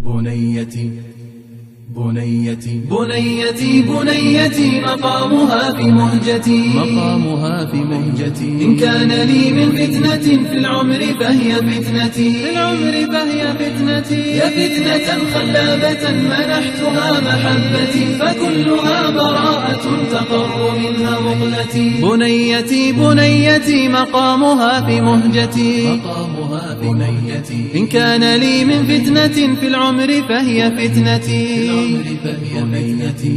بنيتي بنيتي بنيتي بنيتي مقامها في مهجتي، مقامها في مهجتي. إن كان لي من فتنة في العمر فهي فتنتي، في العمر فهي فتنتي. يا فتنة خلابة منحتها محبتي، فكلها براءة تقر منها مقلتي. بنيتي بنيتي مقامها في مهجتي، مقامها في مهجتي. إن كان لي من فتنة في العمر فهي فتنتي،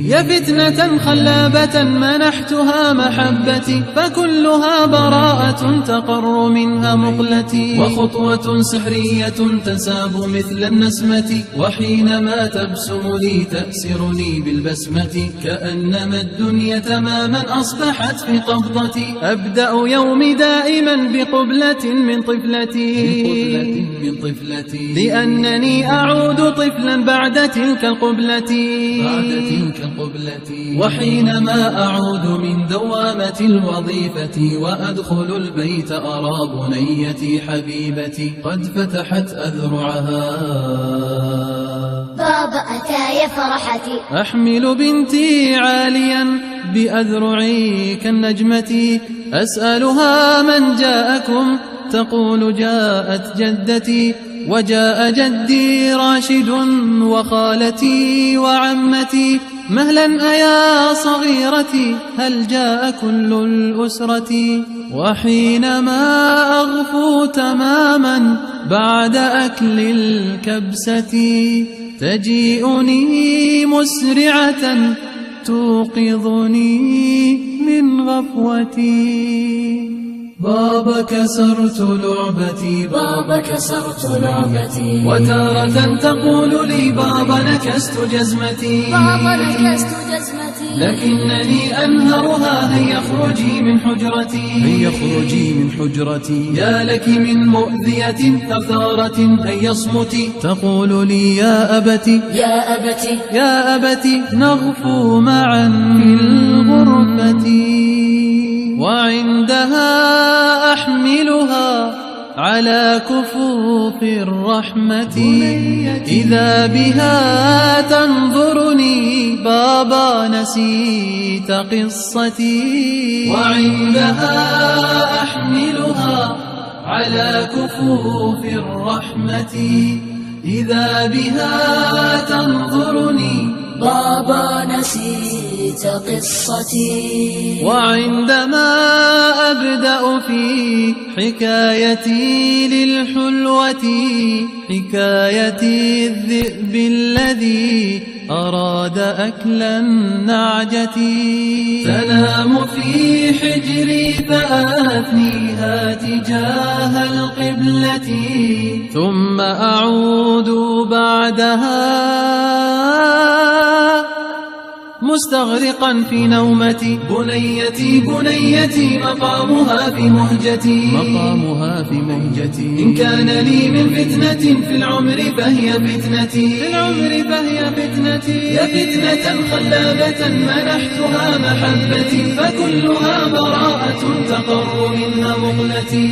يا فتنة خلابة منحتها محبتي، فكلها براءة تقر منها مقلتي. وخطوة سحرية تنساب مثل النسمة، وحينما تبسم لي تأسرني بالبسمة، كأنما الدنيا تماما أصبحت في قبضتي. أبدأ يومي دائما بقبلة من طفلتي، لأنني أعود طفلا بعد تلك القبلة، وحينما أعود من دوامة الوظيفة وأدخل البيت أرى بنيتي حبيبتي قد فتحت أذرعها. بابا أتى يا فرحتي، أحمل بنتي عاليا بأذرعي كالنجمة، أسألها من جاءكم تقول جاءت جدتي، وجاء جدي راشد وخالتي وعمتي. مهلا أيا صغيرتي هل جاء كل الأسرة؟ وحينما أغفو تماما بعد أكل الكبسة، تجيئني مسرعة توقظني من غفوتي. بابا كسرت لعبتي، بابا كسرت لعبتي. وتارة تقول لي بابا نكست جزمتي، بابا نكست جزمتي. لكنني أنهرها هيا اخرجي من حجرتي، هيا اخرجي من حجرتي. يا لك من مؤذية ثغثارة هيا اصمتي. تقول لي يا أبتي، يا أبتي، يا أبتي نغفو معا في الغرفة. وعندها أحملها على كفوف الرحمة، إذا بها تنظرني بابا نسيت قصتي. وعندها أحملها على كفوف الرحمة، إذا بها تنظرني بابا نسيت قصتي. وعندما أبدأ في حكايتي للحلوة، حكايتي الذئب الذي أراد أكل النعجة، تنام في حجري فآثنيها تجاه القبلة، ثم أعود بعدها مستغرقا في نومتي. بنيتي بنيتي مقامها في مهجتي، مقامها في مهجتي. إن كان لي من فتنة في العمر فهي فتنتي، في العمر فهي فتنتي. يا فتنة خلابة منحتها محبتي، فكلها براءة تقر منها مقلتي.